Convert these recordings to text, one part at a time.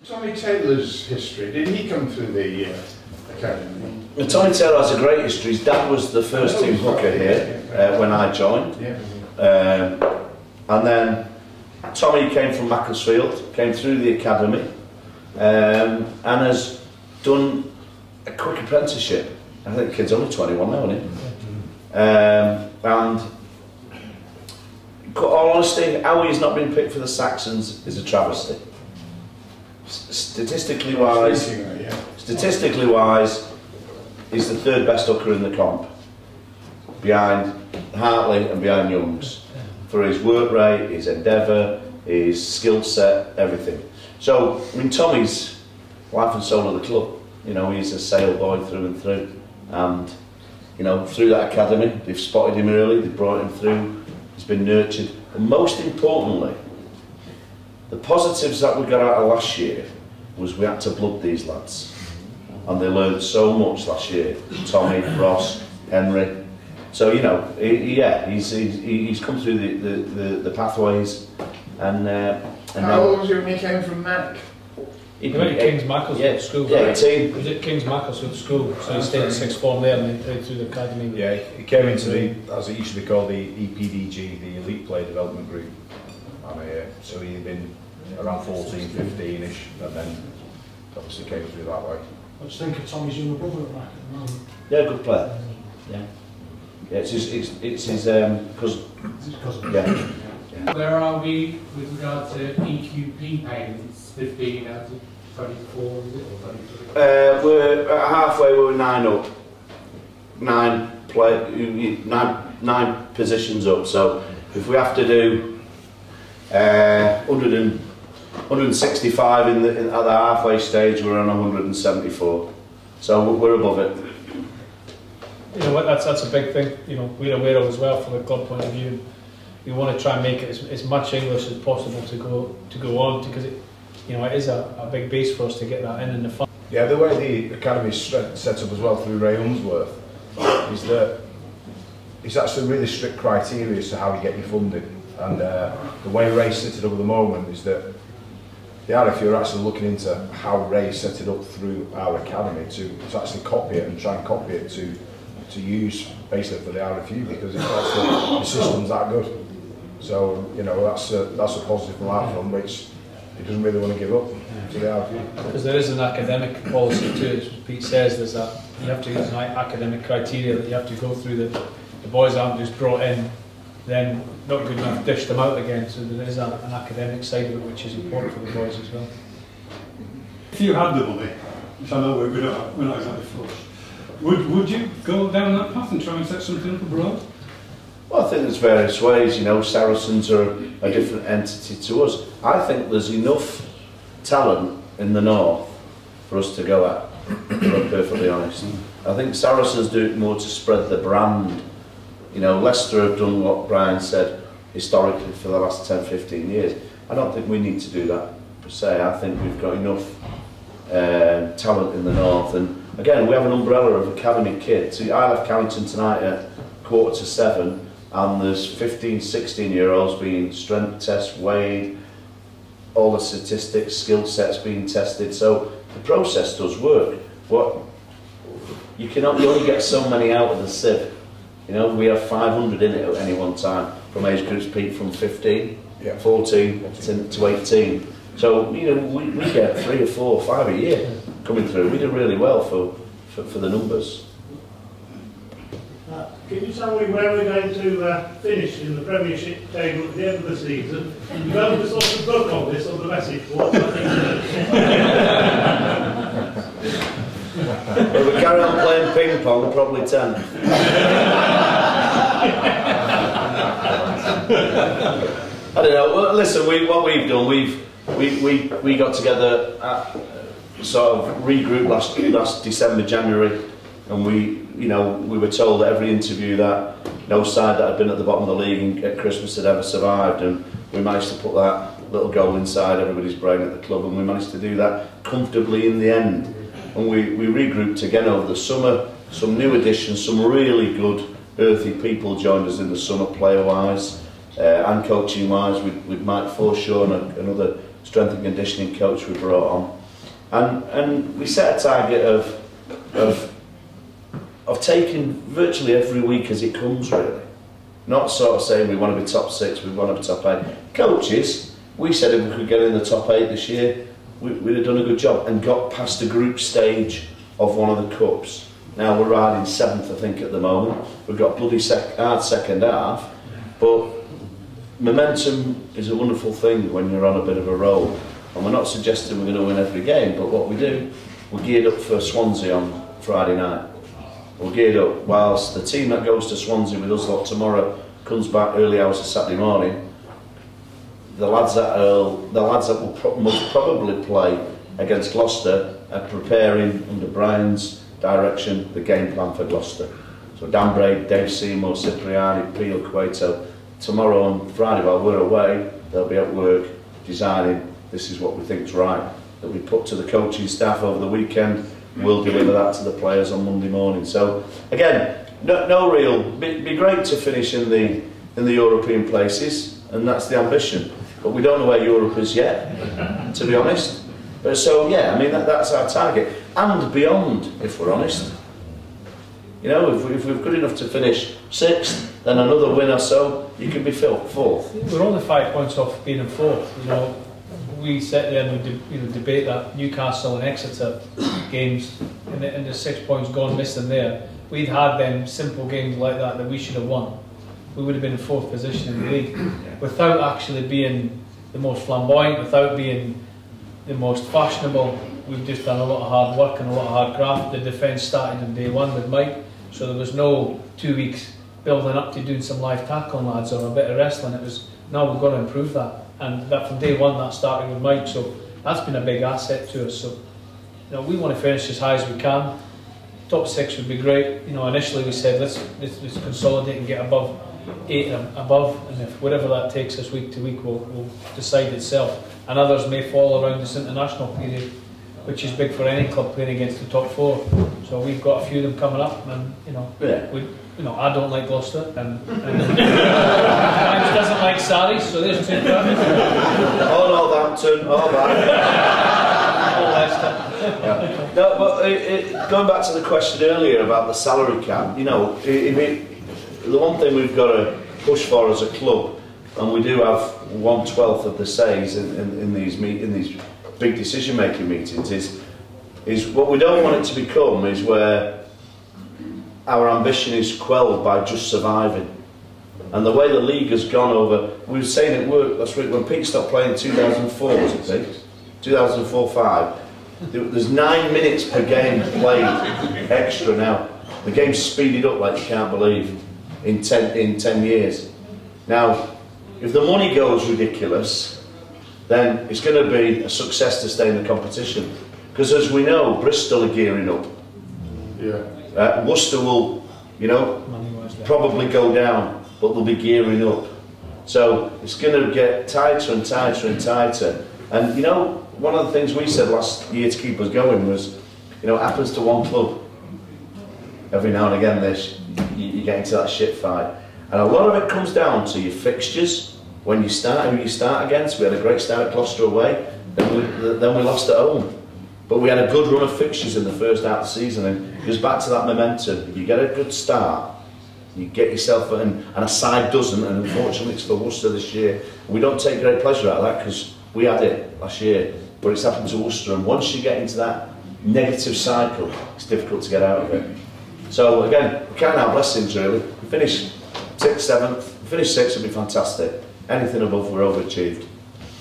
Tommy Taylor's history, did he come through the academy? Well, Tommy Taylor has a great history. His dad was the first team hooker here when I joined. And then Tommy came from Macclesfield, came through the academy, and has done a quick apprenticeship. I think the kid's only 21 now, isn't he? And in all honesty, how he's not been picked for the Saxons is a travesty. Statistically wise, he's the third best hooker in the comp, behind Hartley and behind Youngs, for his work rate, his endeavour, his skill set, everything. So, I mean, Tommy's life and soul of the club. You know, he's a sale boy through and through, and you know, through that academy, they've spotted him early, they've brought him through, he's been nurtured, and most importantly, the positives that we got out of last year was we had to blood these lads, and they learned so much last year. Tommy, Ross, Henry. So you know, he's come through the pathways, and how old was he when he came from Mac? He went to King's Macclesfield School. Yeah, right? He was at King's Macclesfield School, so he stayed at sixth form there and then played through the academy. Yeah, he came into the, as it used to be called, the EPDG, the Elite Player Development Group. And so he'd been around 14, 15-ish, and then obviously came through that way. I just think of Tommy's younger brother at Mac at the moment. Yeah, good player. Yeah. Yeah, it's his cousin. Yeah. Where are we with regard to EQP payments? 15 out of 24, is it, or 23? We're halfway. We're 9 up, 9 positions up. So if we have to do 165 at the halfway stage, we're on 174. So we're above it. You know what? That's a big thing. You know, we're aware of as well from a club point of view. We want to try and make it as much English as possible to go on, because it, you know, it is a big base for us to get that in the fun. Yeah, the way the academy's set up as well through Ray Unsworth is that it's actually really strict criteria as to how you get your funding, and the way Ray set it up at the moment is that the RFU are actually looking into how Ray set it up through our academy to actually copy it and try and copy it to use basically for the RFU, because it's actually, the system's that good. So, you know, that's a positive from our front, which he doesn't really want to give up to the RFU. Because there is an academic policy too, as Pete says, there's that you have to use an academic criteria that you have to go through, that the boys aren't just brought in, then not good enough, dish them out again. So there is an academic side of it which is important for the boys as well. If you had the money, which I know we're not exactly flush, would you go down that path and try and set something up abroad? Well, I think there's various ways. You know, Saracens are a different entity to us. I think there's enough talent in the north for us to go at, to be perfectly honest. I think Saracens do it more to spread the brand. You know, Leicester have done what Brian said historically for the last 10, 15 years. I don't think we need to do that per se. I think we've got enough talent in the north, and again, we have an umbrella of academy kids. So I left Carrington tonight at 6:45, and there's 15, 16-year-olds being strength tests, weighed, all the statistics, skill sets being tested. So the process does work. You only get so many out of the sieve. You know, we have 500 in it at any one time, from age groups peak from 15, 14 to 18. So, you know, we get 3 or 4 or 5 a year coming through. We do really well for the numbers. Can you tell me where we're going to finish in the Premiership table at the end of the season? You have the sort of book on this on the message board. If we carry on playing ping pong, probably 10. I don't know. Well, listen, what we've done, we got together, sort of regrouped last December, January, and we were told at every interview that no side that had been at the bottom of the league at Christmas had ever survived, and we managed to put that little goal inside everybody's brain at the club, and we managed to do that comfortably in the end. And we regrouped again over the summer. Some new additions, some really good earthy people joined us in the summer, player-wise and coaching-wise, with Mike Forshaw and another strength and conditioning coach we brought on, and we set a target of taking virtually every week as it comes, really. Not sort of saying we want to be top 6, we want to be top 8. Coaches, we said if we could get in the top 8 this year, we'd have done a good job and got past the group stage of one of the cups. Now we're riding 7th, I think, at the moment. We've got bloody hard second half, but momentum is a wonderful thing when you're on a bit of a roll. And we're not suggesting we're going to win every game, but what we do, we're geared up for Swansea on Friday night. We're geared up. Whilst the team that goes to Swansea with us lot tomorrow comes back early hours of Saturday morning, the lads that will most probably play against Gloucester are preparing under Brian's direction the game plan for Gloucester. So Dan Braid, Dave Seymour, Cipriani, Peel, Cueto, tomorrow and Friday while we're away, they'll be at work designing this is what we think's right, that we put to the coaching staff over the weekend. We'll deliver that to the players on Monday morning. So again, no real, be great to finish in the European places, and that's the ambition. But we don't know where Europe is yet, to be honest. But so yeah, I mean that's our target, and beyond, if we're honest. You know, if we're good enough to finish 6th, then another win or so, you can be 4th. We're only 5 points off being in 4th. You know, we sat there and we debate that Newcastle and Exeter games, and the 6 points gone missing there. We'd had them simple games like that we should have won. We would have been in 4th position in the league, without actually being the most flamboyant, without being the most fashionable. We've just done a lot of hard work and a lot of hard graft. The defence started on day 1 with Mike, so there was no 2 weeks building up to doing some live tackling, lads, or a bit of wrestling. It was, no, we've got to improve that. And that from day 1 that started with Mike, so that's been a big asset to us. So, you know, we want to finish as high as we can. Top 6 would be great. You know, initially we said let's consolidate and get above 8 and above, and if whatever that takes us week to week will decide itself. And others may fall around this international period, which is big for any club playing against the top 4. So we've got a few of them coming up, and you know, I don't like Gloucester, and James doesn't like Saris, so there's 2 problems. Oh, Northampton, oh, that. All Leicester. Yeah. No, but going back to the question earlier about the salary cap, you know, the one thing we've got to push for as a club, and we do have 1/12 of the says in these big decision-making meetings, is what we don't want it to become is where our ambition is quelled by just surviving. And the way the league has gone over, we were saying at work last week when Pete stopped playing in 2004, was it Pete? 2004-05. There's 9 minutes per game played extra now. The game's speeded up like you can't believe in 10 years. Now, if the money goes ridiculous, then it's going to be a success to stay in the competition. Because as we know, Bristol are gearing up. Yeah. Worcester will, you know, probably go down, but they'll be gearing up. So it's going to get tighter and tighter and tighter. And you know, one of the things we said last year to keep us going was, you know, it happens to one club. Every now and again, you get into that shit fight. And a lot of it comes down to your fixtures. When you start, who you start against. We had a great start at Gloucester away, then we lost at home. But we had a good run of fixtures in the first half of the season, and it goes back to that momentum. If you get a good start, you get yourself, and a side doesn't, and unfortunately it's for Worcester this year. We don't take great pleasure out of that because we had it last year, but it's happened to Worcester, and once you get into that negative cycle, it's difficult to get out of it. So again, we can't have blessings really. We finish 6th, 7th, finish 6th would be fantastic. Anything above, we're overachieved.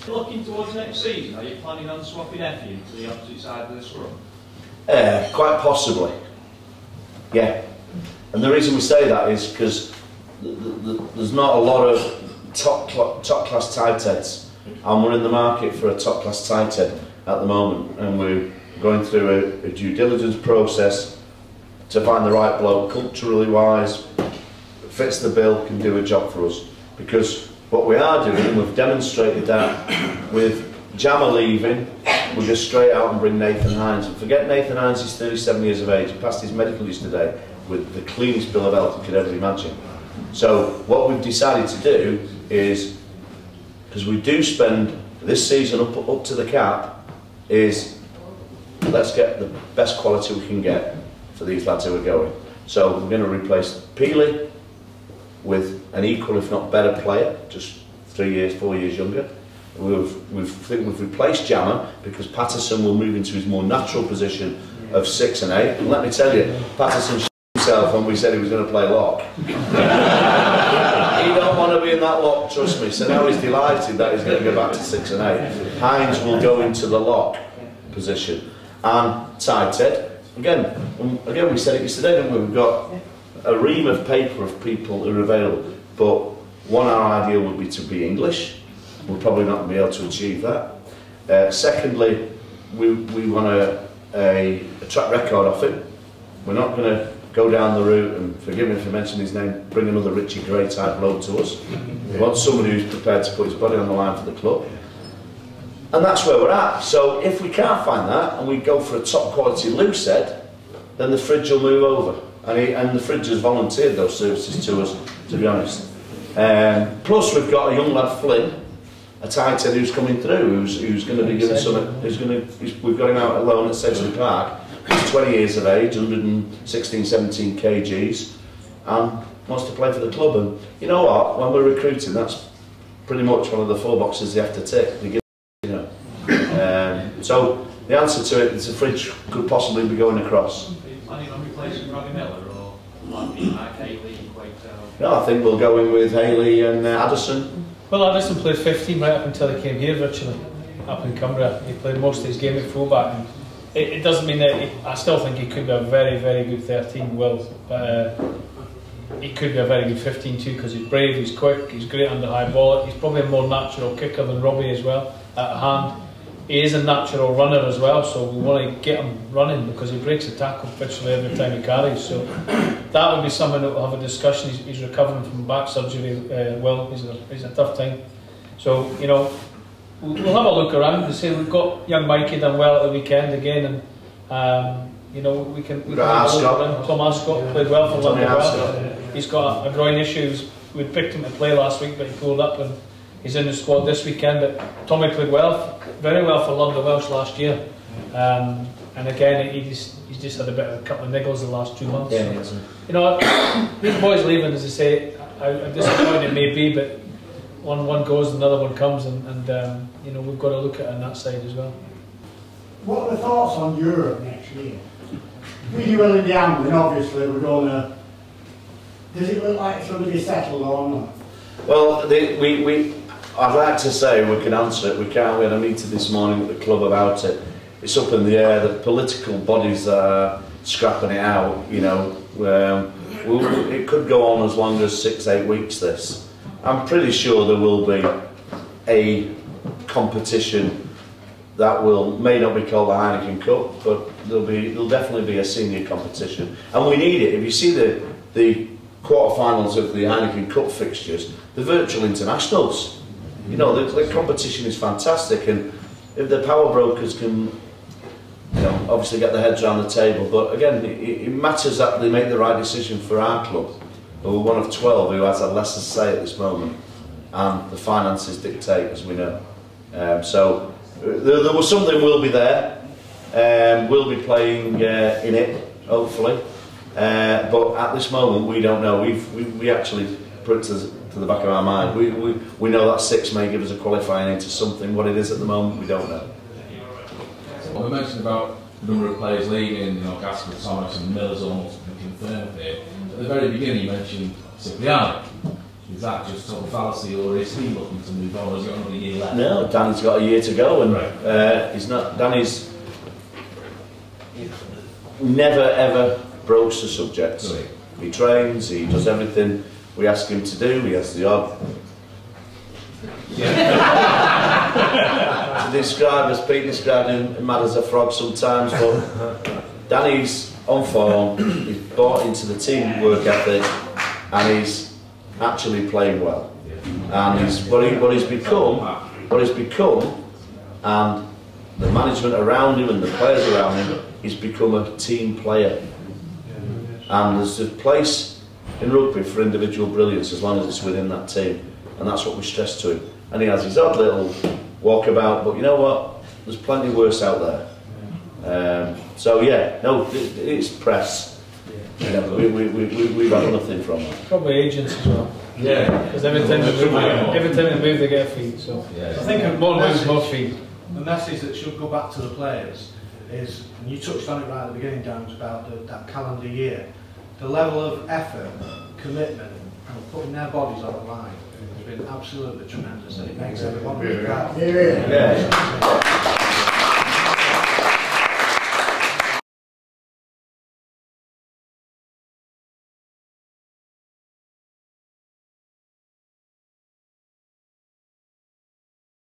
Looking towards next season, are you planning on swapping Effie to the opposite side of the scrum? Quite possibly, yeah. And the reason we say that is because there's not a lot of top class tight heads, and we're in the market for a top class tight head at the moment, and we're going through a due diligence process to find the right bloke, culturally wise, fits the bill, can do a job for us. Because what we are doing, and we've demonstrated that with Jammer leaving, we'll go straight out and bring Nathan Hines. Forget Nathan Hines, he's 37 years of age, he passed his medical yesterday with the cleanest bill of health you could ever imagine. So what we've decided to do is, because we do spend This season up to the cap is let's get the best quality we can get for these lads who are going. So we're going to replace Peely with an equal, if not better player, just 3 years, 4 years younger. We've replaced Jammer because Patterson will move into his more natural position of 6 and 8. And let me tell you, Patterson shit himself when we said he was going to play lock. He don't want to be in that lock, trust me. So now he's delighted that he's going to go back to 6 and 8. Hines will go into the lock position. And Ted, again we said it yesterday, didn't we? We've got a ream of paper of people who are available, but one, our ideal would be to be English. We'll probably not be able to achieve that. Secondly, we want a track record off him. We're not going to go down the route, and forgive me if I mention his name, bring another Richie Gray type load to us. We want somebody who's prepared to put his body on the line for the club. And that's where we're at. So if we can't find that, and we go for a top quality loose head, then the Fridge will move over. And the Fridge has volunteered those services to us, to be honest. Plus we've got a young lad, Flynn, a tight end who's coming through, who's going to be given some. We've got him out at loan at Sedgley Park. He's 20 years of age, 116, 17 kgs, and wants to play for the club. And you know what? When we're recruiting, that's pretty much one of the 4 boxes they have to tick. You know. So the answer to it is the Fridge could possibly be going across. Planning on replacing Robbie Miller or like Haley, No, I think we'll go in with Haley and Addison. Well, Addison played 15 right up until he came here virtually, up in Cumbria. He played most of his game at fullback. And it doesn't mean that I still think he could be a very, very good 13, Will, but he could be a very good 15 too, because he's brave, he's quick, he's great under high ball. He's probably a more natural kicker than Robbie as well, at hand. He is a natural runner as well, so we want to get him running because he breaks a tackle virtually every time he carries. So that would be something that we'll have a discussion. He's recovering from back surgery, Will. He's a tough time. So, you know, we'll have a look around and say we've got young Mikey done well at the weekend again, and you know, we can have a look around. Tom Ascott played well for London well. He's got a groin issue. We picked him to play last week, but he pulled up and he's in the squad this weekend. But Tommy played well, very well for London Welsh last year, and again he's just had a couple of niggles the last 2 months. Yeah, so, you know, these boys leaving, as I say, I'm disappointed it may be, but one goes, another one comes, and you know, we've got to look at it on that side as well. What are the thoughts on Europe next year? We do well in the Ambling, obviously. We're going to. Does it look like somebody's settled or not? Well, I'd like to say we can answer it. We can't. We had a meeting this morning at the club about it. It's up in the air. The political bodies are scrapping it out. You know, it could go on as long as 6-8 weeks. This. I'm pretty sure there will be a competition that may not be called the Heineken Cup, but there'll definitely be a senior competition, and we need it. If you see the quarterfinals of the Heineken Cup fixtures, the virtual internationals, you know, the competition is fantastic, and if the power brokers can, you know, obviously get their heads around the table, but again, it matters that they make the right decision for our club. But we're one of 12 who has a lesser say at this moment, and the finances dictate, as we know. So there was something. Will be there. We'll be playing in it, hopefully. But at this moment, we don't know. We actually put it to the back of our mind. We know that 6 may give us a qualifying into something. What it is at the moment, we don't know. Well, we mentioned about the number of players leaving, you know, Gaskell, Thomas and Miller's almost been confirmed here. At the very beginning you mentioned Cipriani. Is that just total fallacy, or is he looking to move on, or has he got another year left? No, Danny's got a year to go, and he's not. Danny's never ever broached the subject. Really? He trains, he does everything we ask him to do. He has the odd to describe, as Pete described him, mad as a frog sometimes, but Danny's on form, he's bought into the team work ethic, and he's actually playing well. And what he's become, and the management around him and the players around him, he's become a team player. And there's a place in rugby for individual brilliance as long as it's within that team, and that's what we stress to him. And he has his odd little walkabout, but you know what? There's plenty worse out there. So yeah, no, it's press. You know, we've had nothing from that. Probably agents as well. Yeah. Because every time they move, they get a fee. So Yeah. I think more moves, more fee. the message that should go back to the players is, and you touched on it right at the beginning, Dan, about that calendar year, the level of effort, commitment, and putting their bodies on the line has been absolutely tremendous, and it makes everyone look proud. Yeah.